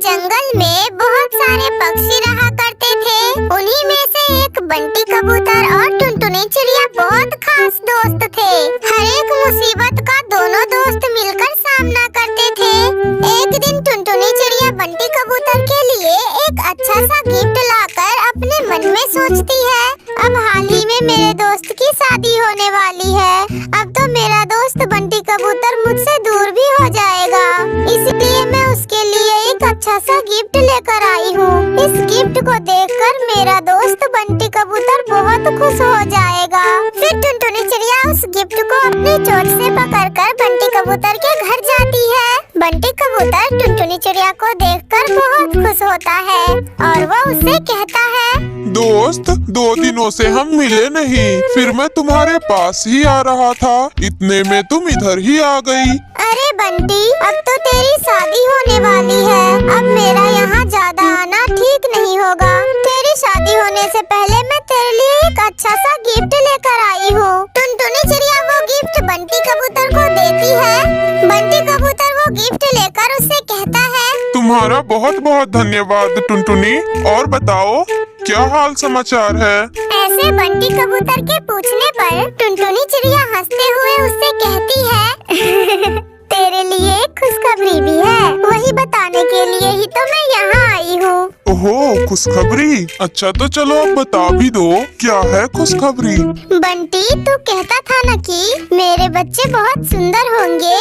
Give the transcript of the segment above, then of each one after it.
जंगल में बहुत सारे पक्षी रहा करते थे। उन्हीं में से एक बंटी कबूतर और टुनटुनी चिड़िया बहुत खास दोस्त थे। हर एक मुसीबत का दोनों दोस्त मिलकर सामना करते थे। एक दिन टुनटुनी चिड़िया बंटी कबूतर के लिए एक अच्छा सा गिफ्ट लाकर अपने मन में सोचती है, अब हाल ही में मेरे दोस्त की शादी होने वाली है। अब तो मेरा दोस्त बंटी कबूतर मुझसे दूर भी हो जाएगा, इसलिए मैं उसके लिए एक अच्छा सा गिफ्ट लेकर आई हूँ। इस गिफ्ट को देखकर मेरा दोस्त बंटी कबूतर बहुत खुश हो जाएगा। फिर टुनटुनी चिड़िया उस गिफ्ट को अपनी चोंच से पकड़कर बंटी कबूतर के घर जाती है। बंटी कबूतर टुनटुनी चिड़िया को देखकर बहुत खुश होता है और वो उससे कहता है, दोस्त, 2 दिनों से हम मिले नहीं, फिर मैं तुम्हारे पास ही आ रहा था, इतने में तुम इधर ही आ गई। अरे बंटी, अब तो तेरी शादी होने वाली है, अब मेरा यहाँ ज्यादा आना ठीक नहीं होगा। तेरी शादी होने से पहले मैं तेरे लिए एक अच्छा सा गिफ्ट लेकर आई हूँ। टुनटुनी चिड़िया वो गिफ्ट बंटी कबूतर को देती है। बंटी कबूतर वो गिफ्ट लेकर उससे कहता है, तुम्हारा बहुत बहुत धन्यवाद टुनटुनी। और बताओ, क्या हाल समाचार है? ऐसे बंटी कबूतर के पूछने पर टुनटुनी चिड़िया हंसते हुए उससे कहती है, तेरे लिए एक खुशखबरी भी है, वही बताने के लिए ही तो मैं यहाँ आई हूँ। ओहो, खुशखबरी? अच्छा तो चलो अब बता भी दो, क्या है खुशखबरी? बंटी, तू कहता था न कि मेरे बच्चे बहुत सुंदर होंगे,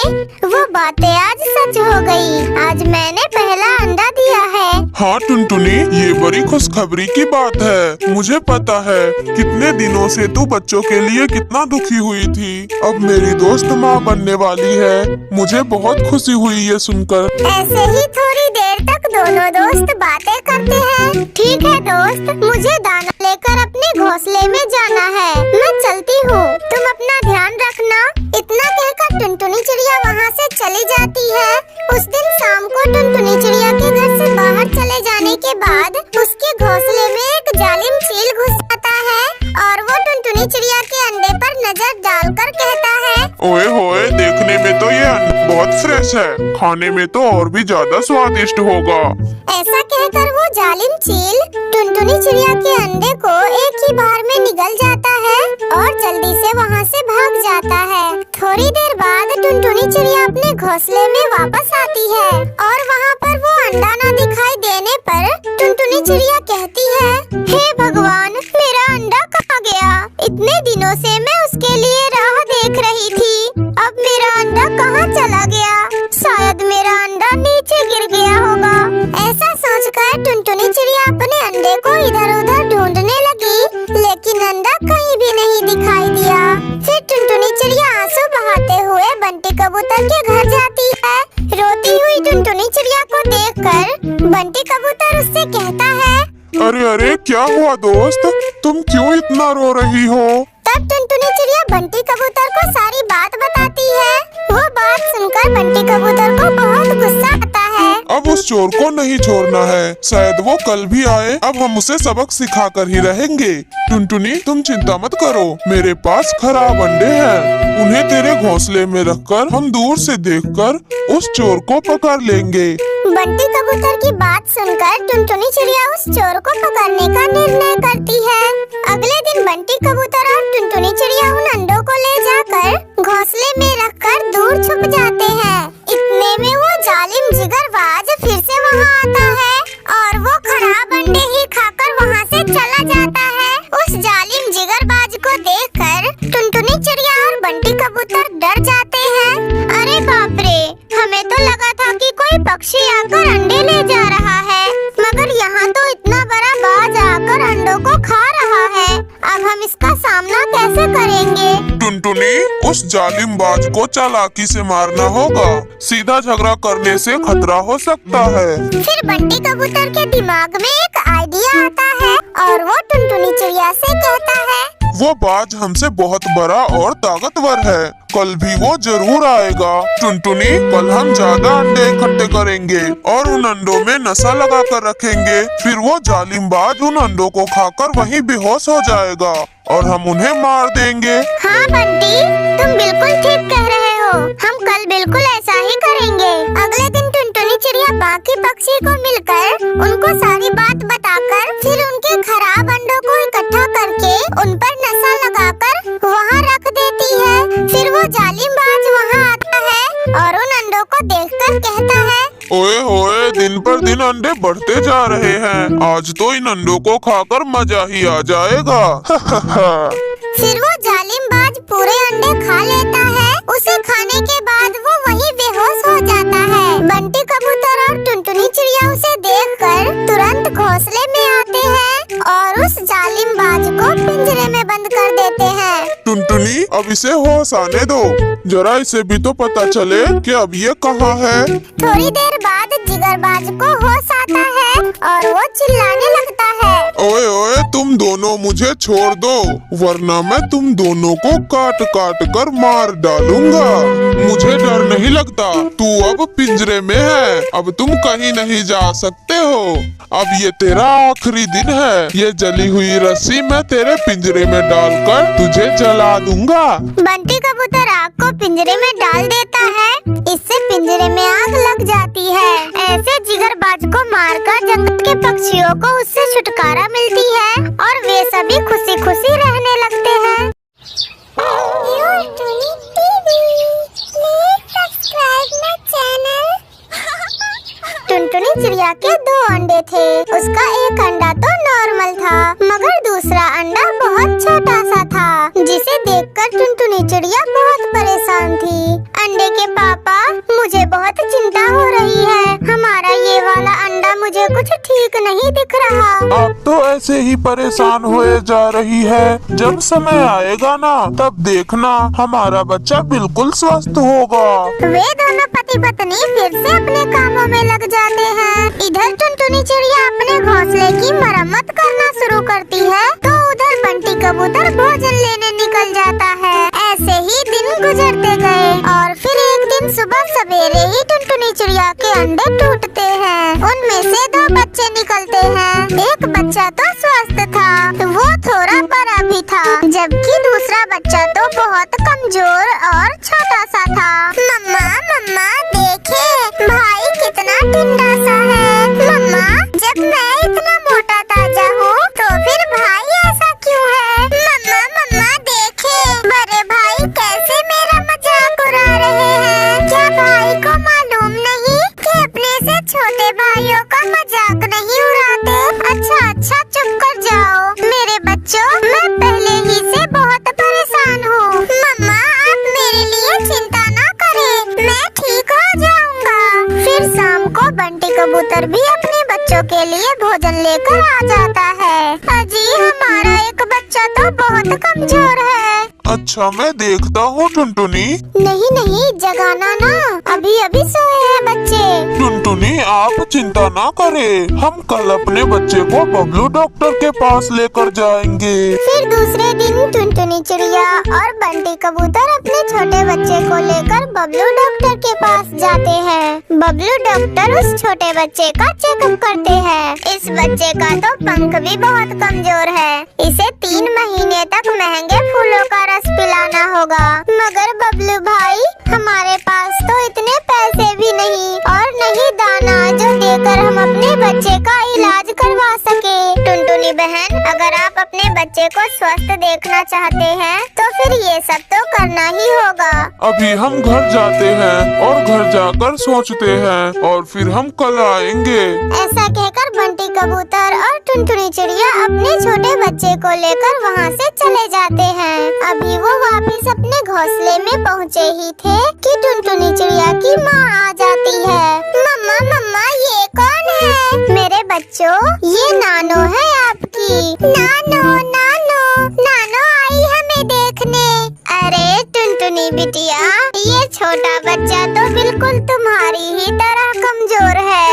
वो बातें आज सच हो गई। आज मैंने पहला अंडा दिया है। हाँ टुनटुनी, ये बड़ी खुशखबरी की बात है। मुझे पता है कितने दिनों से तू बच्चों के लिए कितना दुखी हुई थी। अब मेरी दोस्त माँ बनने वाली है, मुझे बहुत खुशी हुई ये सुनकर। ऐसे ही थोड़ी देर तक दोनों दोस्त बातें करते हैं। ठीक है दोस्त, मुझे दाना लेकर अपने घोंसले में जाना है, मैं चलती हूँ, तुम अपना ध्यान रखना। इतना कहकर टुनटुनी चिड़िया वहाँ से चली जाती है। उस दिन शाम को टुनटुनी चिड़िया के घर से बाहर चले जाने के बाद उसके घोंसले में एक जालिम चील घुस जाता है और वो टुनटुनी चिड़िया के अंडे पर नजर डालकर कहता है, ओए होए, देखने में तो ये अंडा बहुत फ्रेश है, खाने में तो और भी ज्यादा स्वादिष्ट होगा। ऐसा कहकर वो जालिम चील टुनटुनी चिड़िया के अंडे को एक ही बार में निगल जाता है और जल्दी से वहाँ से भाग जाता है। थोड़ी देर बाद टुनटुनी चिड़िया अपने घोंसले में वापस आती है और वहाँ पर वो अंडा न दिखाई देने पर टुनटुनी चिड़िया कहती है, हे भगवान, मेरा अंडा कहाँ गया? इतने दिनों से मैं उसके लिए राह देख रही थी, अब मेरा अंडा कहाँ चला गया? शायद मेरा अंडा नीचे गिर गया होगा। ऐसा सोचकर टुनटुनी चिड़िया अपने अंडे को इधर उधर ढूंढने लगी, लेकिन अंडा कहीं भी नहीं दिखाई दिया। फिर टुनटुनी चिड़िया आंसू बहाते हुए बंटी कबूतर के घर जाती है। रोती हुई टुनटुनी चिड़िया को देखकर बंटी कबूतर उससे कहता है, अरे अरे, क्या हुआ दोस्त, तुम क्यों इतना रो रही हो? तब टुनटुनी चिड़िया बंटी कबूतर को सारी बात बताती है। वो बात सुनकर बंटी कबूतर को बहुत गुस्सा आता है। अब उस चोर को नहीं छोड़ना है, शायद वो कल भी आए, अब हम उसे सबक सिखा कर ही रहेंगे। टुनटुनी, तुम चिंता मत करो, मेरे पास खराब अंडे हैं, उन्हें तेरे घोंसले में रखकर हम दूर से देखकर उस चोर को पकड़ लेंगे। बंटी कबूतर की बात सुनकर टुनटुनी चिड़िया उस चोर को पकड़ने का निर्णय करती है। अगले दिन बंटी कबूतर और टुनटुनी चिड़िया उन अंडों को ले जाकर घोंसले में रखकर दूर छुप जाते हैं। इतने में वो जालिम जिगरबाज फिर से वहाँ आता है और वो खराब अंडे ही खाकर वहाँ से चला जाता है। उस जालिम जिगरबाज को देखकर टुनटुनी चिड़िया और बंटी कबूतर डर जाते हैं। अरे बाप रे, हमें तो लगा था कि कोई पक्षी आकर अंडे ले जा रहा है, मगर यहाँ तो इतना बड़ा बाज आकर अंडों को खा रहा है। अब हम इसका सामना कैसे करेंगे? टुनटुनी, उस जालिम बाज को चालाकी से मारना होगा, सीधा झगड़ा करने से खतरा हो सकता है। फिर बंटी कबूतर के दिमाग में एक आइडिया आता है और वो टुनटुनी चिड़िया से कहता है, वो बाज हमसे बहुत बड़ा और ताकतवर है, कल भी वो जरूर आएगा। टुनटुनी, कल हम ज्यादा अंडे इकट्ठे करेंगे और उन अंडों में नशा लगा कर रखेंगे, फिर वो जालिम बाज उन अंडों को खाकर वहीं बेहोश हो जाएगा और हम उन्हें मार देंगे। हाँ बंटी, तुम बिल्कुल ठीक कह रहे हो, हम कल बिल्कुल ऐसा ही करेंगे। अगले दिन टुनटुनी टुनटुनी चिड़िया बाकी पक्षी को मिलकर उनको सारी बात बताकर फिर उनके खराब अंडों को इकट्ठा करके उन पर नशा लगाकर वहाँ रख देती है। फिर वो जालिमबाज वहाँ आता है और उन अंडों को देखकर कहता है, ओए होए, दिन पर दिन अंडे बढ़ते जा रहे हैं। आज तो इन अंडों को खाकर मजा ही आ जाएगा। फिर वो जालिमबाज पूरे अंडे खा लेता है। उसे खाने के बाद वो वहीं बेहोश हो जाता है। बंटी कबूतर और टुनटुनी चिड़िया उसे देखकर तुरंत घोंसले में आते हैं और उस जालिमबाज को पिंजरे में बंद कर देते हैं। टुनटुनी, अब इसे होश आने दो, जरा इसे भी तो पता चले कि अब ये कहाँ है। थोड़ी देर बाद जिगरबाज को होश आता है और वो चिल्लाने लगता है, ओए ओए, तुम दोनों मुझे छोड़ दो, वरना मैं तुम दोनों को काट काट कर मार डालूंगा। मुझे डर नहीं लगता, तू अब पिंजरे में है, अब तुम कहीं नहीं जा सकते हो। अब ये तेरा आखिरी दिन है। ये जली हुई रस्सी मैं तेरे पिंजरे में डालकर तुझे जला दूंगा। बंटी कबूतर आग को पिंजरे में डाल देता है। इससे पिंजरे में आग लग जाती है। ऐसे जिगरबाज को मारकर जंगल के पक्षियों को उससे छुटकारा मिलती है और वे सभी खुशी खुशी रहने लगते हैं। टुनटुनी चिड़िया के 2 अंडे थे। उसका एक अंडा तो नॉर्मल था, मगर दूसरा अंडा बहुत छोटा सा था, जिसे देखकर टुनटुनी चिड़िया बहुत परेशान थी। अंडे के पापा, मुझे बहुत चिंता हो रही है। हमारा ये वाला अंडा मुझे कुछ ठीक नहीं दिख रहा। अब तो ऐसे ही परेशान होए जा रही है। जब समय आएगा ना, तब देखना हमारा बच्चा बिल्कुल स्वस्थ होगा। वे दोनों पति पत्नी फिर से अपने कामों में लग जाते हैं। इधर टुनटुनी चिड़िया अपने घोंसले की मरम्मत करना शुरू करती है, तो उधर बंटी कबूतर भोजन लेने निकल जाता है। ऐसे ही दिन गुजरते गए और फिर एक दिन सुबह सवेरे ही टुनटुनी चिड़िया के अंडे टूटते हैं। उनमें से 2 बच्चे निकलते हैं। एक बच्चा तो स्वस्थ था, वो थोड़ा बड़ा भी था, जबकि दूसरा बच्चा तो बहुत कमजोर और छोटा सा था। मम्मा मम्मा देखे, भाई कितना ठंडा सा है। मम्मा, जब मैं इतना मोटा ताजा हूँ तो फिर भाई ऐसा क्यों है? मम्मा मम्मा देखे, बड़े भाई कैसे मेरा मजाक उड़ा रहे हैं। क्या भाई को मालूम नहीं कि अपने से छोटे भाइयों का मजाक नहीं उड़ाते? अच्छा अच्छा, चुप कर जाओ मेरे बच्चों, मैं पहले ही से बहुत परेशान हूँ। मम्मा, आप मेरे लिए चिंता ना करें, मैं ठीक हो जाऊंगा। फिर शाम को बंटी कबूतर भी अपने बच्चों के लिए भोजन लेकर आ जाता है। अजी, हमारा एक बच्चा तो बहुत कमजोर है। अच्छा, मैं देखता हूँ टुनटुनी। नहीं नहीं, जगाना ना, अभी अभी सोए हैं बच्चे। टुनटुनी, आप चिंता ना करें, हम कल अपने बच्चे को बबलू डॉक्टर के पास लेकर जाएंगे। फिर दूसरे दिन टुनटुनी चिड़िया और बंटी कबूतर अपने छोटे बच्चे को लेकर बबलू डॉक्टर के पास जाते हैं। बबलू डॉक्टर उस छोटे बच्चे का चेकअप करते हैं। इस बच्चे का तो पंख भी बहुत कमजोर है, इसे 3 महीने तक महंगे फूलों का रस पिलाना होगा। मगर बबलू भाई, हमारे पास तो इतने पैसे भी नहीं और नहीं दाना जो देकर हम अपने बच्चे का इलाज करवा सके। टुनटुनी बहन, अगर आप अपने बच्चे को स्वस्थ देखना चाहते हैं तो फिर ये सब तो करना ही होगा। अभी हम घर जाते हैं और घर जाकर सोचते हैं और फिर हम कल आएंगे। ऐसा कहकर बंटी कबूतर और टुनटुनी चिड़िया अपने छोटे बच्चे को लेकर वहाँ से चले जाते हैं। अभी वो वापस अपने घोंसले में पहुँचे ही थे कि टुनटुनी चिड़िया की माँ आ जाती है। मम्मा मम्मा, ये कौन है? मेरे बच्चों, ये नानो है आपकी। नानो नानो नानो आई हमें देखने। अरे टुनटुनी बिटिया, ये छोटा बच्चा तो बिल्कुल तुम्हारी ही तरह कमजोर है।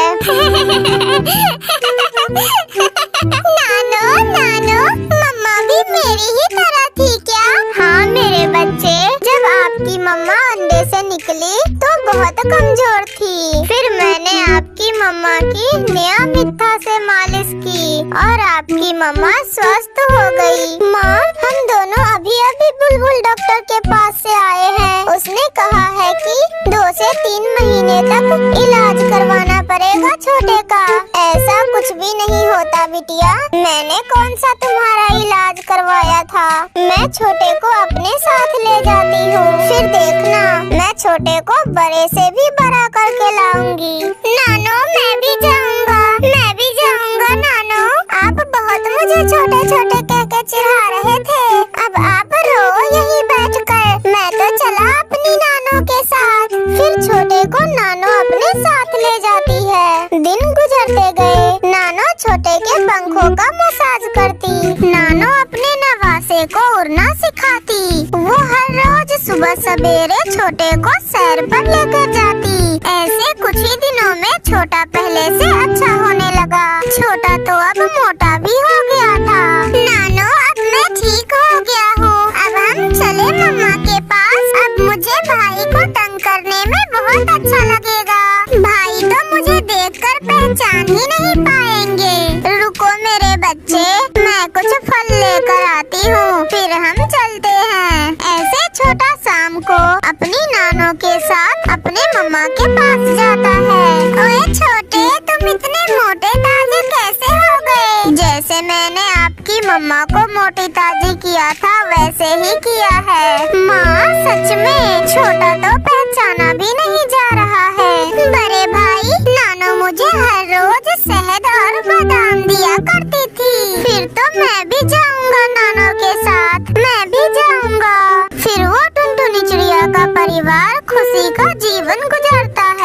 नानो नानो, मम्मा भी मेरी ही तरह थी क्या? हाँ मेरे बच्चे, जब आपकी मम्मा अंडे से निकली तो बहुत कमजोर थी। फिर मैंने आपकी मम्मा की नियमितता से मालिश की और आपकी मम्मा स्वस्थ हो गई। माँ, हम दोनों अभी अभी बुलबुल डॉक्टर के पास से आए हैं। उसने कहा है कि 2 से मुझे 3 महीने तक इलाज करवाना पड़ेगा छोटे का। ऐसा कुछ भी नहीं होता बिटिया, मैंने कौन सा तुम्हारा इलाज करवाया था। मैं छोटे को अपने साथ ले जाती हूँ, फिर देखना मैं छोटे को बड़े से भी बड़ा करके लाऊंगी। नानो मैं भी जाऊंगा नानो। आप बहुत मुझे छोटे छोटे कह के चिढ़ा रहे थे, अब आप रो यहीं बैठकर। मैं तो चला अपनी नानो के साथ। फिर छोटे को नानो अपने साथ ले जाती है। दिन गुजरते गए, नानो छोटे के पंखों का मसाज करती। नानो अपने नवासे को उड़ना सिखाती। वो हर रोज सुबह सवेरे छोटे को सैर पर लेकर जाती। ऐसे कुछ ही दिनों में छोटा पहले से अच्छा होने लगा। छोटा तो अब मोटा भी हो गया था। नानो अब मैं ठीक हो गया हूँ, अब हम चले मम्मा के पास। अब मुझे भाई को तंग करने में बहुत अच्छा लगेगा। भाई तो मुझे देखकर पहचान ही नहीं पाएंगे। रुको मेरे बच्चे, मैं कुछ फल लेकर आती हूँ, फिर हम चलते हैं। ऐसे छोटा शाम को अपनी नानो के साथ अपने मम्मा के पास जाता है। ओए छोटे, तुम इतने मोटे ताजे कैसे हो गए? जैसे मैंने आपकी मम्मा को मोटी ताजी किया था वैसे ही किया है। माँ सच में छोटा तो पहचाना भी नहीं जा रहा है। बड़े भाई, नानो मुझे हर रोज